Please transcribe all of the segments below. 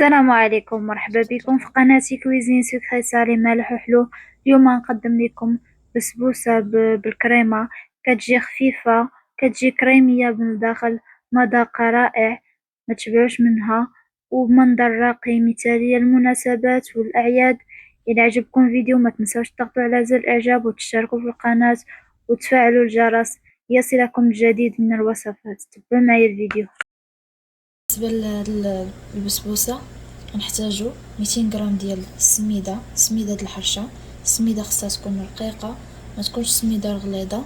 السلام عليكم، مرحبا بكم في قناتي كويزين سكري سالي مالح وحلو. اليوم نقدم لكم بسبوسة بالكريمة. كتجي خفيفة، كتجي كريمية من الداخل، مذاق رائع، ما تشبعوش منها، وبمنظر راقي مثالي للمناسبات والأعياد. إذا عجبكم الفيديو ما تنسوش تضغطوا على زر الإعجاب وتشتركوا في القناة وتفعلوا الجرس ليصلكم الجديد من الوصفات. تبعوا معايا الفيديو. بالنسبه للبسبوسه غنحتاجو 200 غرام ديال سميده د الحرشه. السميده خصها تكون رقيقه، ما تكونش سميده غليظه.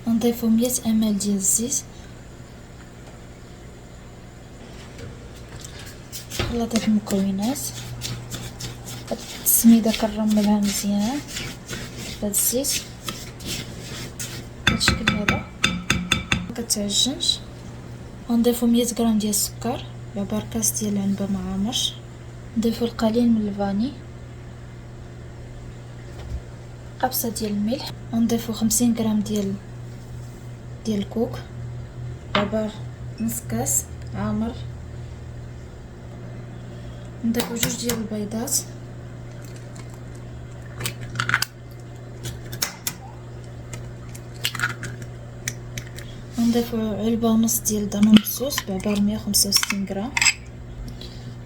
نضيفو 100 مل ديال الزيت. خلطة المكونات. السميده كنرملها مزيان بهاد الزيت بالشكل هذا، مكتعجنش. غنضيفو 100 غرام ديال السكر، بعبار كاس ديال العنبه ما عامرش. نضيفو القليل من الفاني، قبصه ديال الملح. نضيفو 50 غرام ديال الكوك، بعبار نص كاس عامر. نضيفو 2 ديال البيضات. نضيفو علبه ونص ديال دانون الصوص بعبار 165 غرام.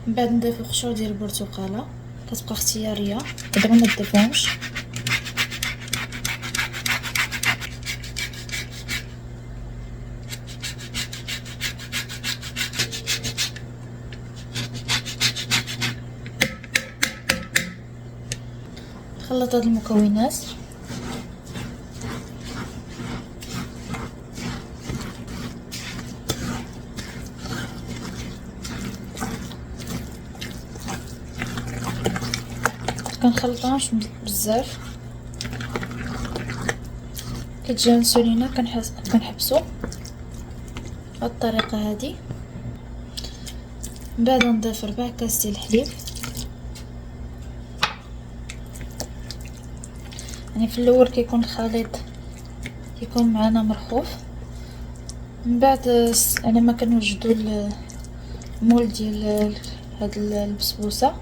من بعد نضيفو قشور ديال البرتقاله، كتبقى اختياريه، دابا ما تضيفوهمش. نخلط هاد المكونات. كنخلطهمش بزاف، كتجي انسولينا كنحبسو بهاد الطريقه هادي. من بعد نضيف 4 كاس ديال الحليب، يعني في الاول كيكون الخليط كيكون معنا مرخوف. من بعد على ما كنوجدوا المول ديال هاد البسبوسه،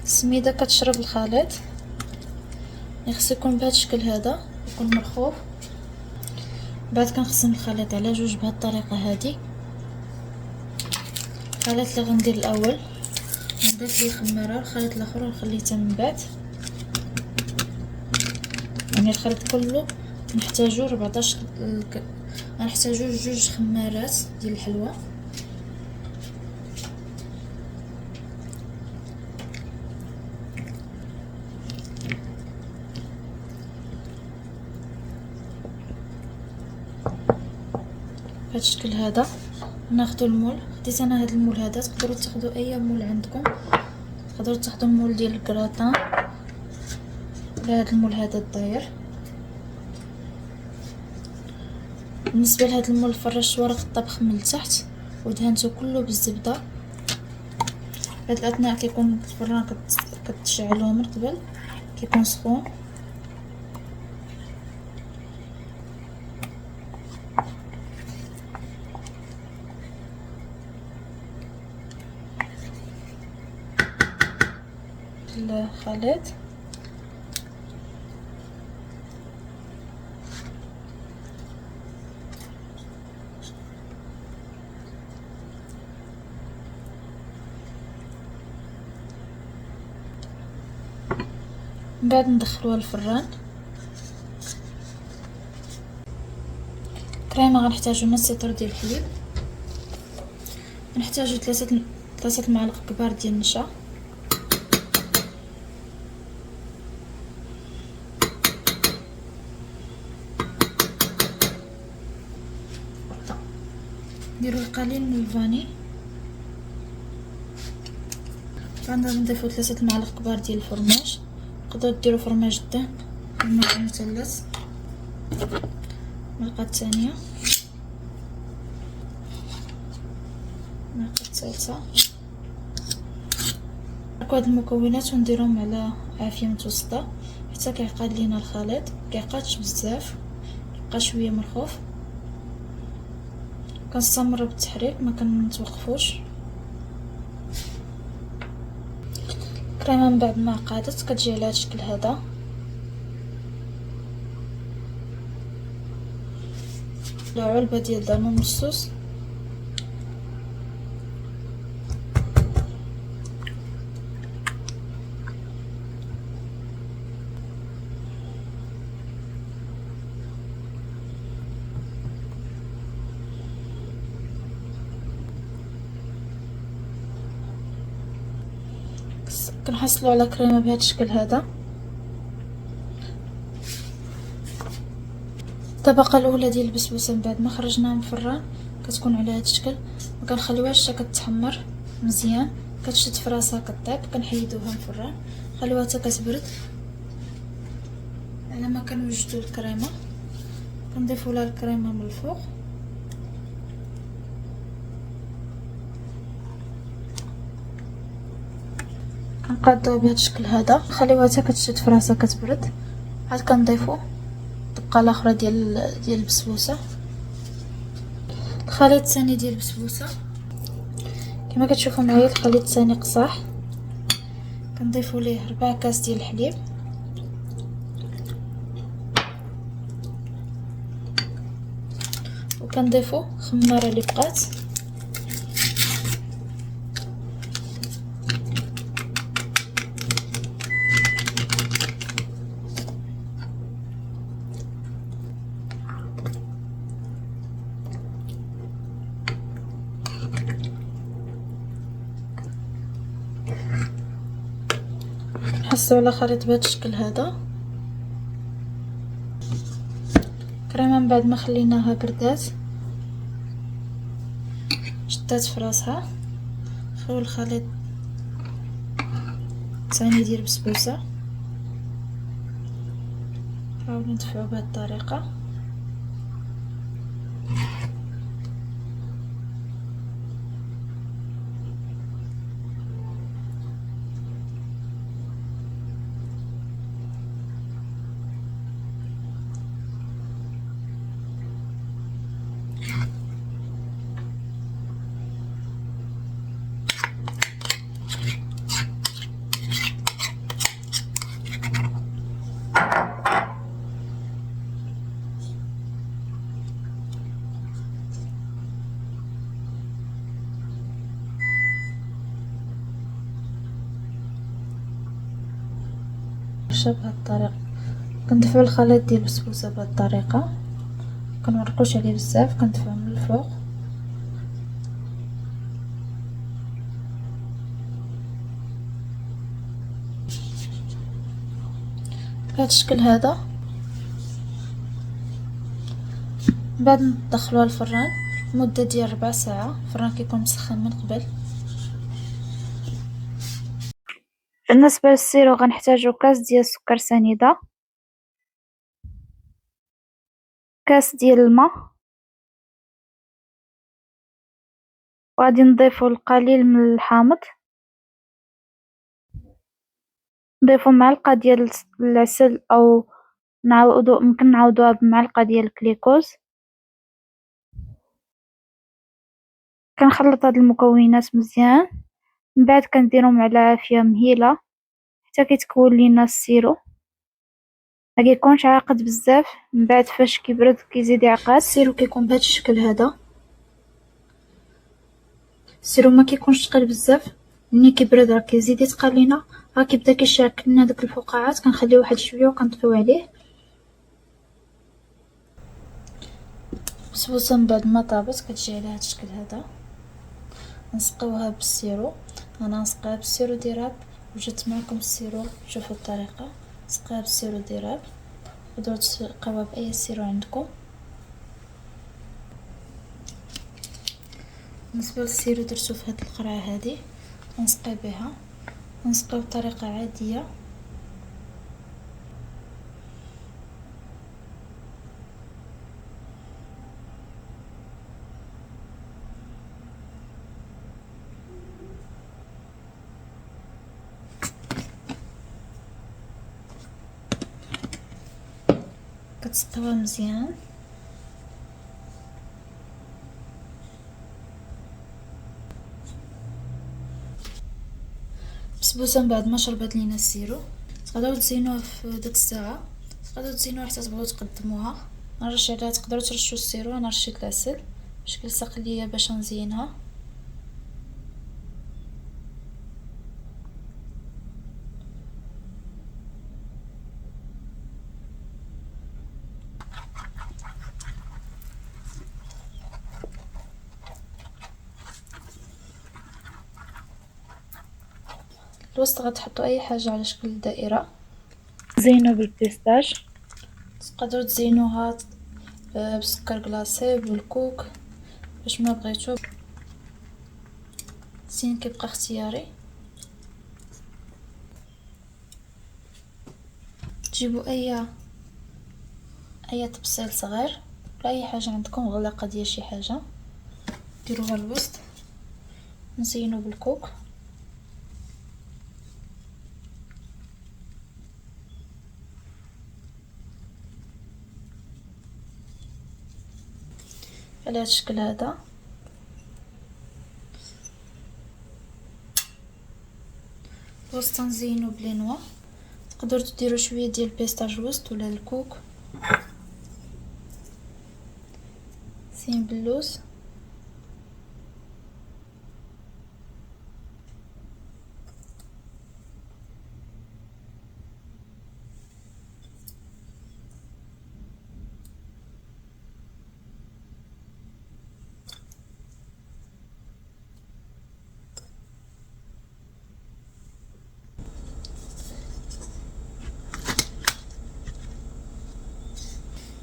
السميده كتشرب الخليط، خصو يكون بهذا الشكل هذا، يكون مرخوف. بعد كنقسم الخليط على جوج بهذه الطريقه هذه. الخليط اللي غندير الاول نضيف ليه خماره، الخليط الاخر نخليه حتى من بعد. يعني الخليط كله نحتاجو 14 غنحتاجو 2 خمارات ديال الحلوى. بهذا الشكل هذا ناخذ المول. خديت انا هذا المول هذا، تقدروا تاخذوا اي مول عندكم، تقدروا تاخذوا المول ديال الكراتان ولا هذا المول هذا الداير. بالنسبه لهذا المول فرشت ورق الطبخ من التحت ودهنته كله بالزبده. في هذا الاثناء كيكون الفران كتشعلوه من قبل، كيكون سخون. الخليط من بعد ندخلوها الفران. كريمه غنحتاجو نص لتر ديال الحليب، غنحتاجو 3 معالق كبار ديال النشا، نديرو القليل من الفاني. بعد نضيفو 3 معالق كبار ديال الفرماج. تقدروا ديروا فرماج الدهن، فرماج مثلث. الملقه الثانيه، الملقه الثالثه. هاد المكونات ونديرهم على عافيه متوسطه حتى كيعقد لينا الخليط، كيعقدش بزاف، يبقى شويه مرخوف. كنستمر بالتحريك ما كنتوقفوش. الكريمه من بعد ما قادت كتجي على هذا الشكل هذا. علبه ديال دانون الصوص. كنحصلوا على كريمه بهذا الشكل هذا. الطبقه الاولى ديال البسبوسه من بعد ما خرجناها من الفران كتكون على هذا الشكل، ما كنخليوهاش حتى كتحمر مزيان، كتشد في راسها كطيب. كنحيدوها من الفران نخليوها حتى كتبرد. على ما كنوجدوا الكريمه كنضيفوا لها الكريمه من الفوق. كنقادوها بهذا الشكل هذا، نخليوها حتى كتشد في راسها كتبرد. عاد كنضيفوا الطبقه الاخرى ديال البسبوسه. الخليط الثاني ديال البسبوسه كما كتشوفوا معايا، الخليط الثاني قصاح. كنضيفوا ليه 4 كاس ديال الحليب، وكنضيفوا خماره اللي بقات، نحصلوا على خليط بهذا الشكل هذا. كريمه من بعد ما خليناها بردات شدات في راسها. نخليو الخليط الثاني ديال البسبوسه، نحاولوا ندفعوا بهذه الطريقه. بهذه الطريقه كندفعوا الخليط ديال البسبوسه بهذه الطريقه، كنورقوش عليه بزاف، كندفعو من الفوق. بهذا الشكل هذا. بعد ندخلوها الفران مده ديال 4 ساعات. الفران كيكون مسخن من قبل. بالنسبة للسيرو غنحتاجو كاس ديال السكر سنيدة، كاس ديال الماء، وغادي نضيفو القليل من الحامض، نضيفو معلقة ديال العسل أو ممكن نعوضوها بمعلقة ديال الكليكوز. كنخلط هاد المكونات مزيان، من بعد كنديرهم على عافية مهيلة حتى كيتكون لينا السيرو. ما كيكونش عاقد بزاف، من بعد فاش كيبرد كيزيد يعقد. السيرو كيكون بهذا الشكل هذا. السيرو ما كيكونش ثقيل بزاف، ملي كيبرد راه كيزيد يتقل لينا، راه كيبدا كيشارك لنا داك الفقاعات. كنخليه واحد شويه وكنطفيو عليه. البسبوسه من بعد ما طابت كتجي على هذا الشكل هذا. نسقيوها بالسيرو. انا نسقيها بالسيرو ديراب، وجدت معكم السيرو. شوفوا الطريقه، نسقيها بالسيرو ديراب، تقدروا تسقيوها باي سيرو عندكم. بالنسبه للسيرو درتو في هذه القرعه هذه، نسقي بها. نسقيو بطريقه عاديه. كتسقيوها مزيان. البسبوسه من بعد ما شربت لينا السيرو تقدروا تزينوها في ديك الساعه، تقدروا تزينوها حتى تبغيو تقدموها. نرش عليها، تقدروا ترشوا السيرو، انا رشيت العسل باش كيلصق ليا باش نزينها. الوسط غتحطوا اي حاجه على شكل دائره. زينو بالبيستاش. تقدروا تزينوها بسكر كلاصي بالكوك باش ما بغيتو، الزين كيبقى اختياري. تجيبوا اي طبسيل صغير ولا اي حاجه عندكم، غلاقه ديال شي حاجه، ديروها الوسط، نزينو بالكوك. على هاد الشكل هذا. الوسط نزينو بلينوا، تقدروا ديروا شويه ديال البيستاج الوسط ولا الكوك. زين باللوز.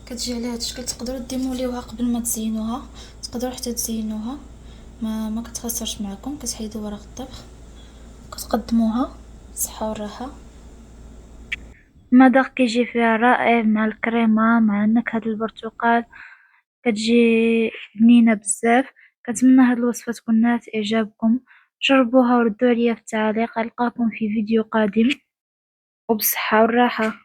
كتجي على هاد الشكل. تقدروا ديموليوها قبل ما تزينوها، تقدروا حتى تزينوها ما كتخسرش معكم. كتحيدوا ورق الطبخ، كتقدموها صحه والراحه. المذاق كيجي فيها رائع مع الكريمة مع نكهة البرتقال، كتجي بنينة بزاف. كنتمنى هاد الوصفة تكون نالت إعجابكم. جربوها وردوا عليا في التعاليق. ألقاكم في فيديو قادم وبالصحة والراحة.